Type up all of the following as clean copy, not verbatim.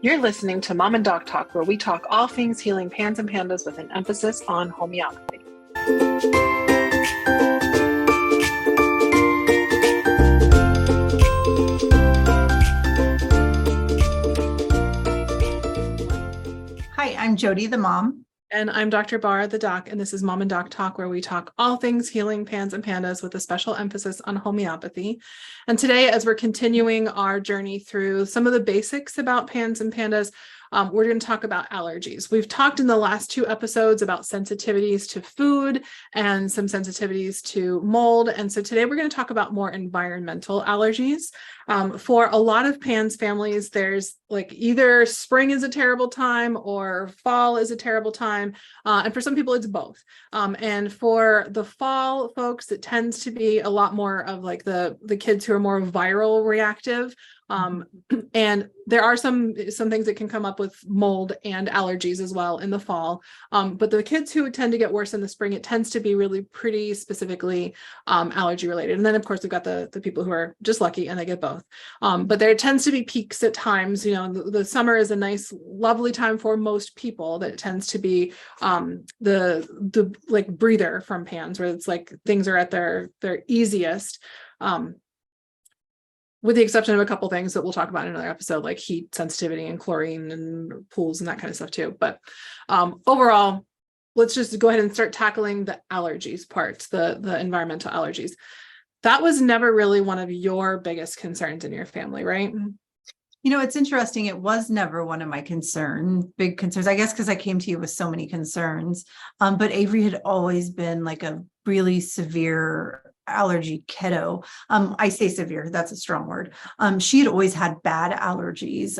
You're listening to Mom and Doc Talk, where we talk all things healing pans and pandas with an emphasis on homeopathy. Hi, I'm Jody, the mom. And I'm Dr. Barr, the doc, and this is Mom and Doc Talk, where we talk all things healing pans and pandas with a special emphasis on homeopathy. And today, as we're continuing our journey through some of the basics about pans and pandas, we're going to talk about allergies. We've talked in the last two episodes about sensitivities to food and some sensitivities to mold. And so today we're going to talk about more environmental allergies. For a lot of PANS families, there's like either spring is a terrible time or fall is a terrible time. And for some people, it's both. And for the fall folks, it tends to be a lot more of like the kids who are more viral reactive. And there are some things that can come up with mold and allergies as well in the fall. But the kids who tend to get worse in the spring, it tends to be really pretty specifically allergy related. And then of course we've got the people who are just lucky and they get both. But there tends to be peaks at times. You know, the summer is a nice, lovely time for most people. That tends to be the like breather from PANS, where it's like things are at their easiest. With the exception of a couple things that we'll talk about in another episode, like heat sensitivity and chlorine and pools and that kind of stuff too. But overall, let's just go ahead and start tackling the allergies parts, the environmental allergies. That was never really one of your biggest concerns in your family, right? You know, it's interesting. It was never one of my big concerns, I guess, because I came to you with so many concerns. But Avery had always been like a really severe allergy kiddo. I say severe, that's a strong word. She had always had bad allergies.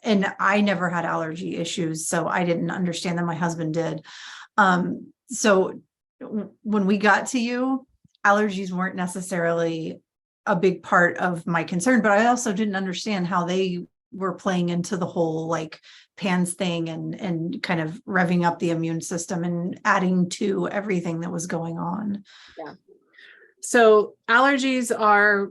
And I never had allergy issues, so I didn't understand that. My husband did. So when we got to you, allergies weren't necessarily a big part of my concern, but I also didn't understand how they were playing into the whole like PANS thing and kind of revving up the immune system and adding to everything that was going on. Yeah. So allergies are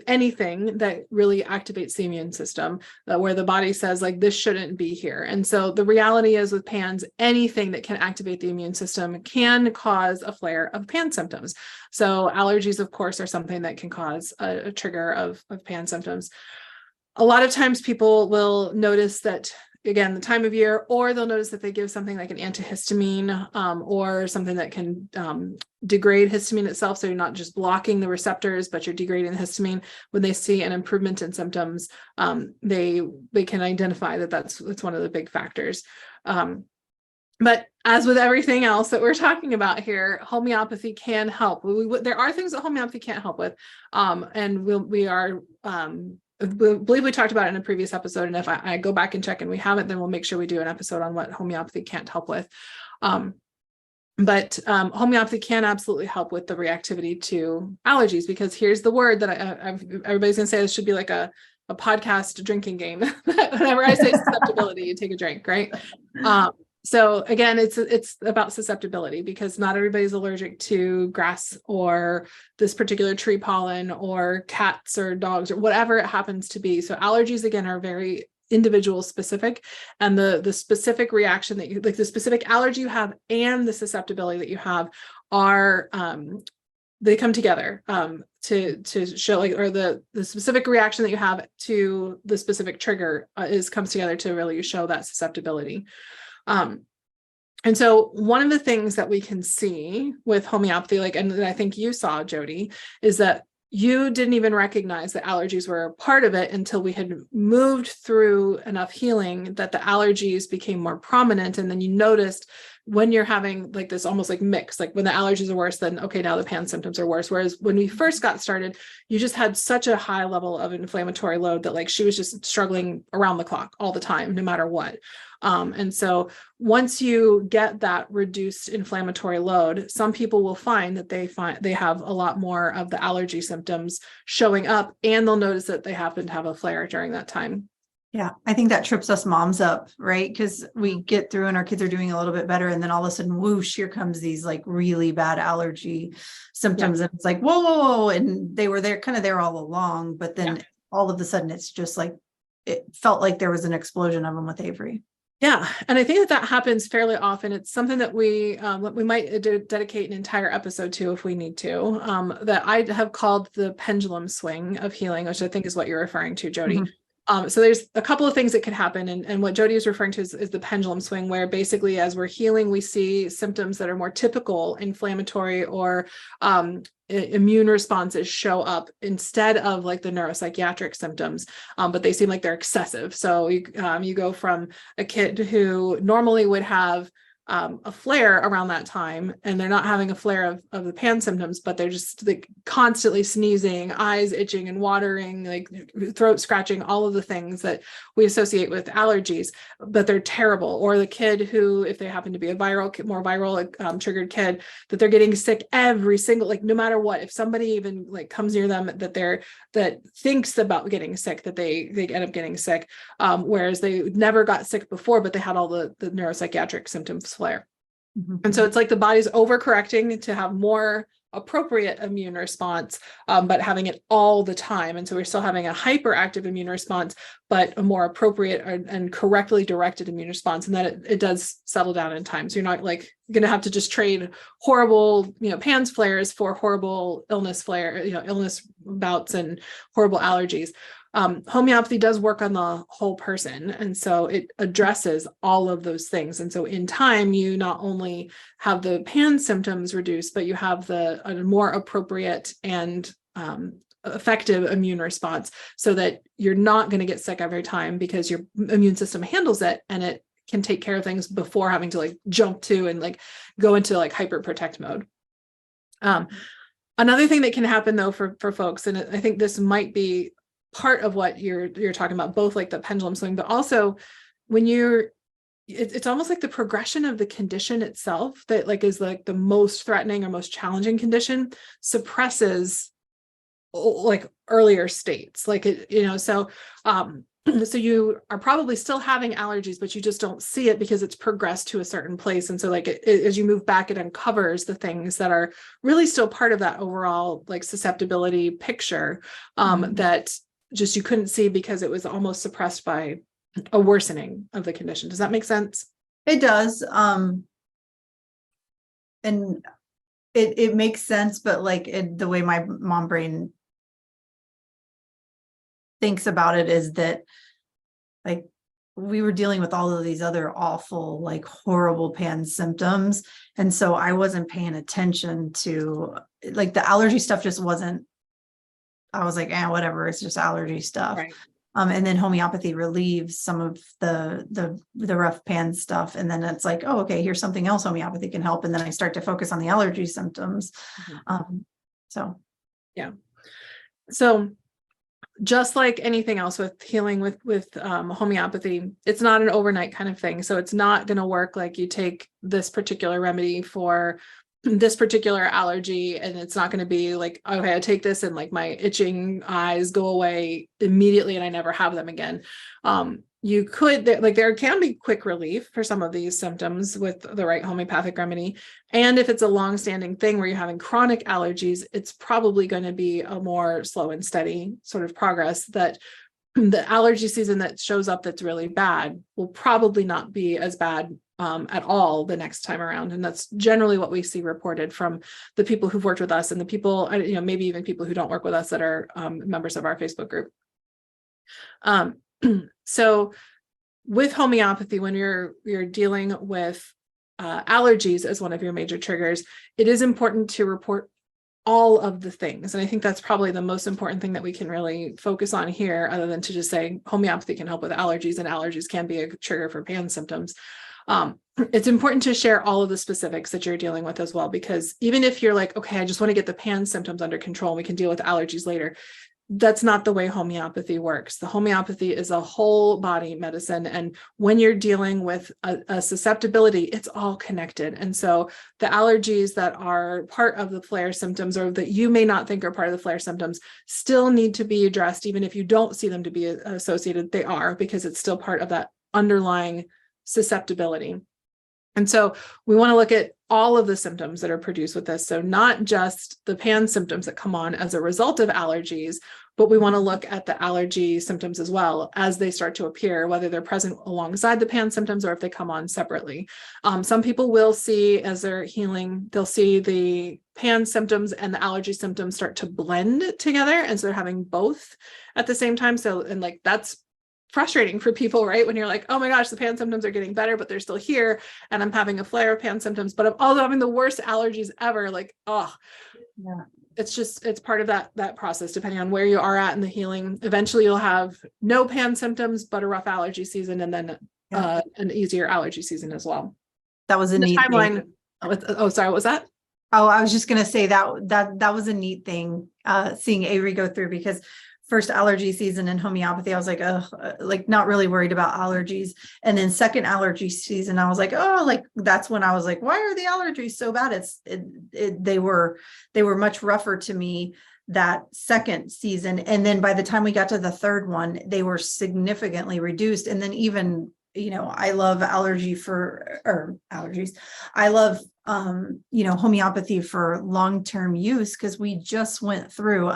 anything that really activates the immune system, where the body says like, this shouldn't be here. And so the reality is with PANS, anything that can activate the immune system can cause a flare of PANS symptoms. So allergies, of course, are something that can cause a trigger of PANS symptoms. A lot of times people will notice that, again, the time of year, or they'll notice that they give something like an antihistamine or something that can degrade histamine itself. So you're not just blocking the receptors, but you're degrading the histamine. When they see an improvement in symptoms, they can identify that that's one of the big factors. But as with everything else that we're talking about here, homeopathy can help. There are things that homeopathy can't help with, and I believe we talked about it in a previous episode, and if I go back and check and we haven't, then we'll make sure we do an episode on what homeopathy can't help with. But homeopathy can absolutely help with the reactivity to allergies, because here's the word that everybody's going to say this should be like a podcast drinking game. Whenever I say susceptibility, you take a drink, right? So again, it's about susceptibility, because not everybody's allergic to grass or this particular tree pollen or cats or dogs or whatever it happens to be. So allergies, again, are very individual specific, and the specific reaction that you like, the specific allergy you have and the susceptibility that you have are they come together to show like, or the specific reaction that you have to the specific trigger comes together to really show that susceptibility. And so one of the things that we can see with homeopathy, like, and I think you saw, Jody, is that you didn't even recognize that allergies were a part of it until we had moved through enough healing that the allergies became more prominent. And then you noticed when you're having like this almost like mix, like when the allergies are worse, then okay, now the PANS symptoms are worse. Whereas when we first got started, you just had such a high level of inflammatory load that like she was just struggling around the clock all the time, no matter what. And so once you get that reduced inflammatory load, some people will find that they have a lot more of the allergy symptoms showing up, and they'll notice that they happen to have a flare during that time. Yeah, I think that trips us moms up, right? Because we get through and our kids are doing a little bit better, and then all of a sudden, whoosh, here comes these like really bad allergy symptoms. Yeah. And it's like, whoa, and they were there all along, but then all of a sudden it's just like it felt like there was an explosion of them with Avery. Yeah. And I think that happens fairly often. It's something that we might dedicate an entire episode to if we need to, that I have called the pendulum swing of healing, which I think is what you're referring to, Jody. So there's a couple of things that could happen. And what Jody is referring to is the pendulum swing, where basically as we're healing, we see symptoms that are more typical inflammatory or immune responses show up instead of like the neuropsychiatric symptoms, but they seem like they're excessive. So you go from a kid who normally would have a flare around that time, and they're not having a flare of the PAN symptoms, but they're just like constantly sneezing, eyes itching and watering, like throat scratching, all of the things that we associate with allergies, but they're terrible. Or the kid who, if they happen to be a more viral triggered kid, that they're getting sick every single, like no matter what, if somebody even like comes near them that thinks about getting sick, that they end up getting sick, whereas they never got sick before, but they had all the neuropsychiatric symptoms flare. And so it's like the body's overcorrecting to have more appropriate immune response, but having it all the time. And so we're still having a hyperactive immune response, but a more appropriate and correctly directed immune response. And that it does settle down in time. So you're not like going to have to just trade horrible, PANS flares for horrible illness illness bouts and horrible allergies. Homeopathy does work on the whole person. And so it addresses all of those things. And so in time, you not only have the PAN symptoms reduced, but you have a more appropriate and effective immune response, so that you're not going to get sick every time, because your immune system handles it and it can take care of things before having to like jump to and like go into like hyper protect mode. Another thing that can happen though for folks, and I think this might be part of what you're talking about, both like the pendulum swing, but also when it's almost like the progression of the condition itself that like is like the most threatening or most challenging condition suppresses like earlier states, like so you are probably still having allergies, but you just don't see it because it's progressed to a certain place. And so like as you move back, it uncovers the things that are really still part of that overall like susceptibility picture, that just you couldn't see because it was almost suppressed by a worsening of the condition. Does that make sense? It does. And it makes sense, but like the way my mom brain thinks about it is that like we were dealing with all of these other awful, like horrible PANS symptoms. And so I wasn't paying attention to like the allergy stuff just wasn't, I was like, whatever, it's just allergy stuff. Right. And then homeopathy relieves some of the rough PANS stuff. And then it's like, oh, okay, here's something else homeopathy can help. And then I start to focus on the allergy symptoms. Yeah. So just like anything else with healing with homeopathy, it's not an overnight kind of thing. So it's not going to work like you take this particular remedy for this particular allergy, and it's not going to be like, okay, I take this and like my itching eyes go away immediately and I never have them again. You could, there can be quick relief for some of these symptoms with the right homeopathic remedy. And if it's a long-standing thing where you're having chronic allergies, it's probably going to be a more slow and steady sort of progress, that the allergy season that shows up that's really bad will probably not be as bad at all the next time around. And that's generally what we see reported from the people who've worked with us and the people, maybe even people who don't work with us that are members of our Facebook group. So with homeopathy, when you're dealing with allergies as one of your major triggers, it is important to report all of the things. And I think that's probably the most important thing that we can really focus on here, other than to just say homeopathy can help with allergies and allergies can be a trigger for PAN symptoms. It's important to share all of the specifics that you're dealing with as well, because even if you're like, okay, I just want to get the PAN symptoms under control and we can deal with allergies later, that's not the way homeopathy works. The homeopathy is a whole body medicine. And when you're dealing with a susceptibility, it's all connected. And so the allergies that are part of the flare symptoms, or that you may not think are part of the flare symptoms, still need to be addressed. Even if you don't see them to be associated, they are, because it's still part of that underlying susceptibility. And so we want to look at all of the symptoms that are produced with this. So not just the PANDAS symptoms that come on as a result of allergies, but we want to look at the allergy symptoms as well as they start to appear, whether they're present alongside the PANDAS symptoms or if they come on separately. Some people will see, as they're healing, they'll see the PANDAS symptoms and the allergy symptoms start to blend together, and so they're having both at the same time. So, and like that's frustrating for people, right? When you're like, oh my gosh, the PANDAS symptoms are getting better, but they're still here, and I'm having a flare of PANDAS symptoms, but I'm also having the worst allergies ever. Like, oh, Yeah. It's part of that process, depending on where you are at in the healing. Eventually you'll have no PANDAS symptoms, but a rough allergy season, and then an easier allergy season as well. That was a neat timeline. thing. Oh, sorry, what was that? Oh, I was just going to say that was a neat thing, seeing Avery go through, because first allergy season in homeopathy, I was like, oh, like not really worried about allergies. And then second allergy season, I was like, oh, like that's when I was like, why are the allergies so bad? They were much rougher to me that second season. And then by the time we got to the third one, they were significantly reduced. And then even, I love allergies. I love, homeopathy for long-term use, because we just went through,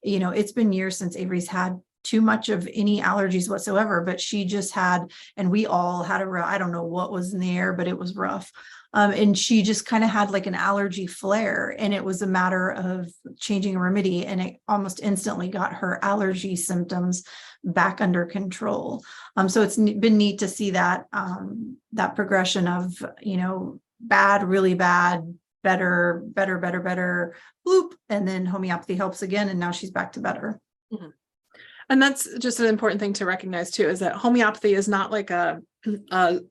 it's been years since Avery's had too much of any allergies whatsoever, but she just had, and we all had I don't know what was in the air, but it was rough. And she just kind of had like an allergy flare, and it was a matter of changing a remedy, and it almost instantly got her allergy symptoms back under control. So it's been neat to see that, that progression of, bad, really bad, better, bloop, and then homeopathy helps again, and now she's back to better. Mm-hmm. And that's just an important thing to recognize too, is that homeopathy is not like a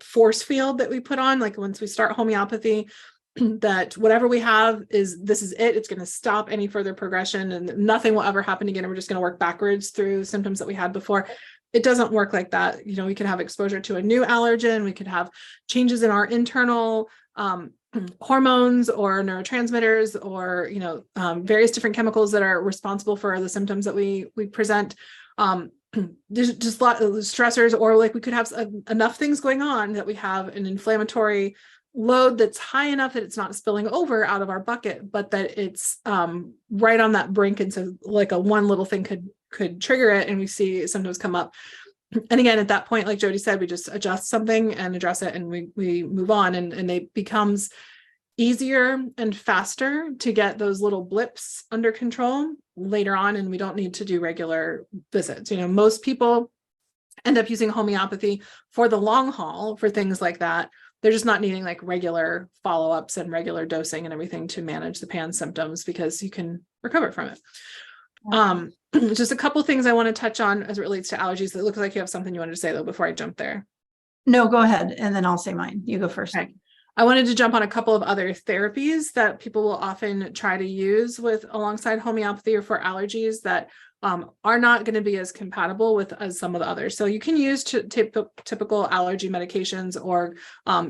force field that we put on. Like once we start homeopathy, that whatever we have this is it. It's going to stop any further progression, and nothing will ever happen again. And we're just going to work backwards through the symptoms that we had before. It doesn't work like that. We can have exposure to a new allergen. We could have changes in our internal hormones or neurotransmitters, or various different chemicals that are responsible for the symptoms that we present. There's just a lot of stressors, or like we could have enough things going on that we have an inflammatory load that's high enough that it's not spilling over out of our bucket, but that it's right on that brink, and so like one little thing could trigger it, and we see symptoms come up. And again, at that point, like Jody said, we just adjust something and address it, and we move on, and it becomes easier and faster to get those little blips under control later on, and we don't need to do regular visits. Most people end up using homeopathy for the long haul for things like that. They're just not needing like regular follow-ups and regular dosing and everything to manage the PANDAS symptoms, because you can recover from it. Just a couple things I want to touch on as it relates to allergies. It looks like you have something you wanted to say though before I jump there. No, go ahead, and then I'll say mine. You go first. Okay. I wanted to jump on a couple of other therapies that people will often try to use with alongside homeopathy or for allergies that are not going to be as compatible with as some of the others. So you can use typical allergy medications, or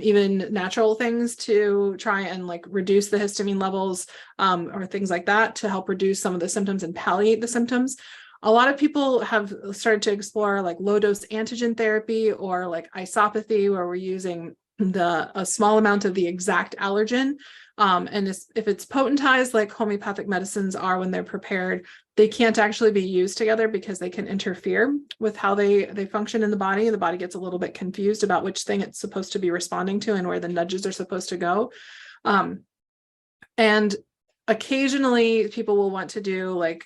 even natural things to try and like reduce the histamine levels, or things like that to help reduce some of the symptoms and palliate the symptoms. A lot of people have started to explore like low dose antigen therapy, or like isopathy, where we're using a small amount of the exact allergen. And if it's potentized like homeopathic medicines are when they're prepared, they can't actually be used together because they can interfere with how they function in the body. The body gets a little bit confused about which thing it's supposed to be responding to and where the nudges are supposed to go. And occasionally people will want to do like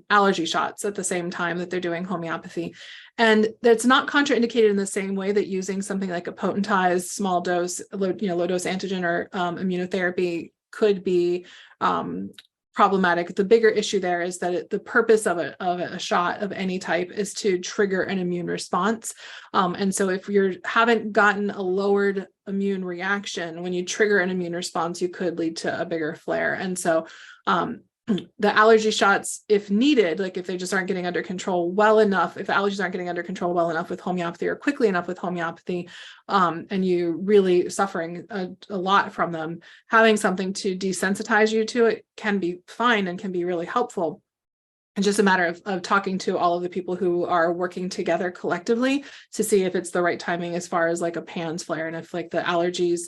allergy shots at the same time that they're doing homeopathy. And that's not contraindicated in the same way that using something like a potentized small dose, low dose antigen or immunotherapy could be problematic. The bigger issue there is that the purpose of a shot of any type is to trigger an immune response. And so if you haven't gotten a lowered immune reaction, when you trigger an immune response, you could lead to a bigger flare. And so the allergy shots, if needed, like if they just aren't getting under control well enough, if allergies aren't getting under control well enough with homeopathy or quickly enough with homeopathy, and you really suffering a lot from them, having something to desensitize you to it can be fine and can be really helpful. It's just a matter of talking to all of the people who are working together collectively to see if it's the right timing as far as like a PANDAS flare, and if like the allergies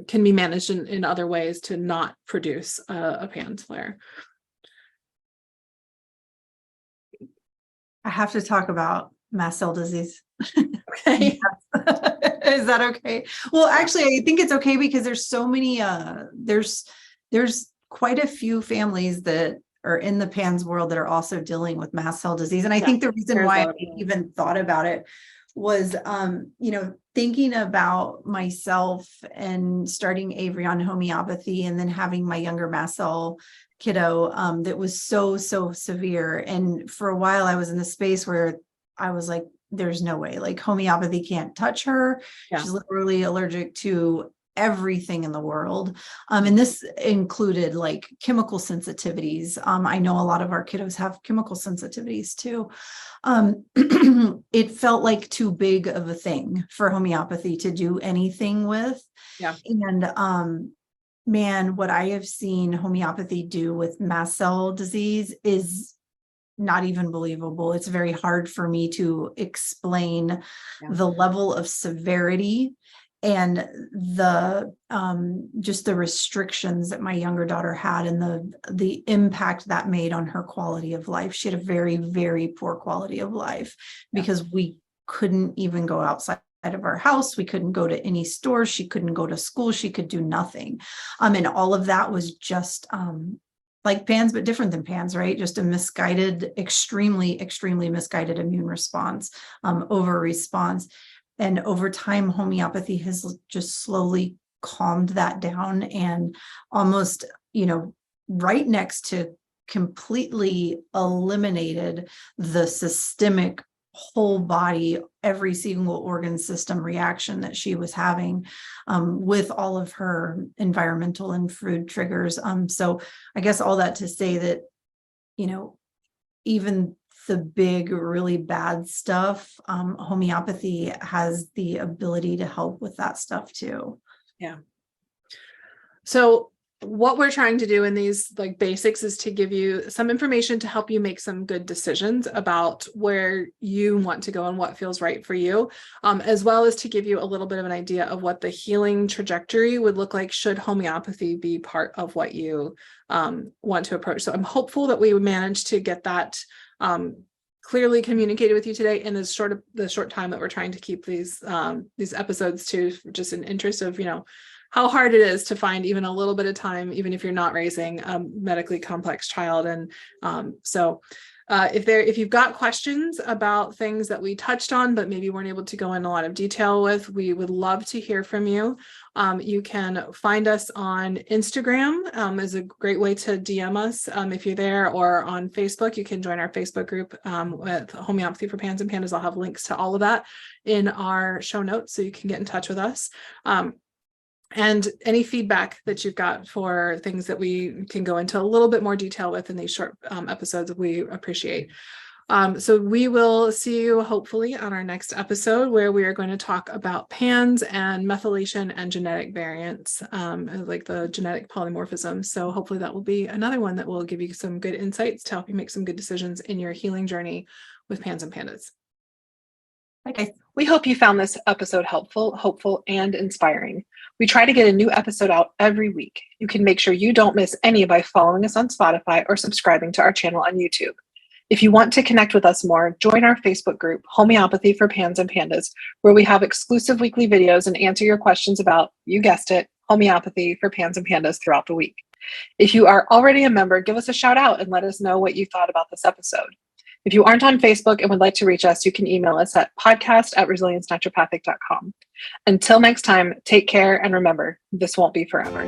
can be managed in other ways to not produce a PANS flare. I have to talk about mast cell disease. Okay. Is that okay? Well, actually, I think it's okay because there's so many, there's quite a few families that are in the PANS world that are also dealing with mast cell disease. And I think the reason why I even thought about it was, thinking about myself and starting Avery on homeopathy and then having my younger mast cell kiddo that was so severe. And for a while I was in the space where I was like, there's no way, like homeopathy can't touch her. Yeah. She's literally allergic to everything in the world. And this included like chemical sensitivities. I know a lot of our kiddos have chemical sensitivities too. It felt like too big of a thing for homeopathy to do anything with. Yeah. And man, what I have seen homeopathy do with mast cell disease is not even believable. It's very hard for me to explain the level of severity and the just the restrictions that my younger daughter had and the impact that made on her quality of life. She had a very, very poor quality of life because we couldn't even go outside of our house. We couldn't go to any stores. She couldn't go to school. She could do nothing. And all of that was just like PANS, but different than PANS, right? Just a misguided, extremely misguided immune response, over response. And over time, homeopathy has just slowly calmed that down and almost, right next to completely eliminated the systemic whole body, every single organ system reaction that she was having with all of her environmental and food triggers. So I guess all that to say that, even the big, really bad stuff, homeopathy has the ability to help with that stuff too. Yeah. So what we're trying to do in these like basics is to give you some information to help you make some good decisions about where you want to go and what feels right for you, as well as to give you a little bit of an idea of what the healing trajectory would look like should homeopathy be part of what you want to approach. So I'm hopeful that we managed to get that clearly communicated with you today in the short time that we're trying to keep these episodes to, just in interest of, how hard it is to find even a little bit of time, even if you're not raising a medically complex child. And so if you've got questions about things that we touched on, but maybe weren't able to go in a lot of detail with, we would love to hear from you. You can find us on Instagram is a great way to DM us if you're there, or on Facebook. You can join our Facebook group with Homeopathy for Pans and Pandas. I'll have links to all of that in our show notes, so you can get in touch with us. And any feedback that you've got for things that we can go into a little bit more detail with in these short episodes, we appreciate. So we will see you hopefully on our next episode, where we are going to talk about PANS and methylation and genetic variants, like the genetic polymorphism. So hopefully that will be another one that will give you some good insights to help you make some good decisions in your healing journey with PANS and PANDAS. Okay. We hope you found this episode helpful, hopeful, and inspiring. We try to get a new episode out every week. You can make sure you don't miss any by following us on Spotify or subscribing to our channel on YouTube. If you want to connect with us more, join our Facebook group, Homeopathy for Pans and Pandas, where we have exclusive weekly videos and answer your questions about, you guessed it, homeopathy for Pans and Pandas throughout the week. If you are already a member, give us a shout out and let us know what you thought about this episode. If you aren't on Facebook and would like to reach us, you can email us at podcast@resiliencenaturopathic.com. Until next time, take care, and remember, this won't be forever.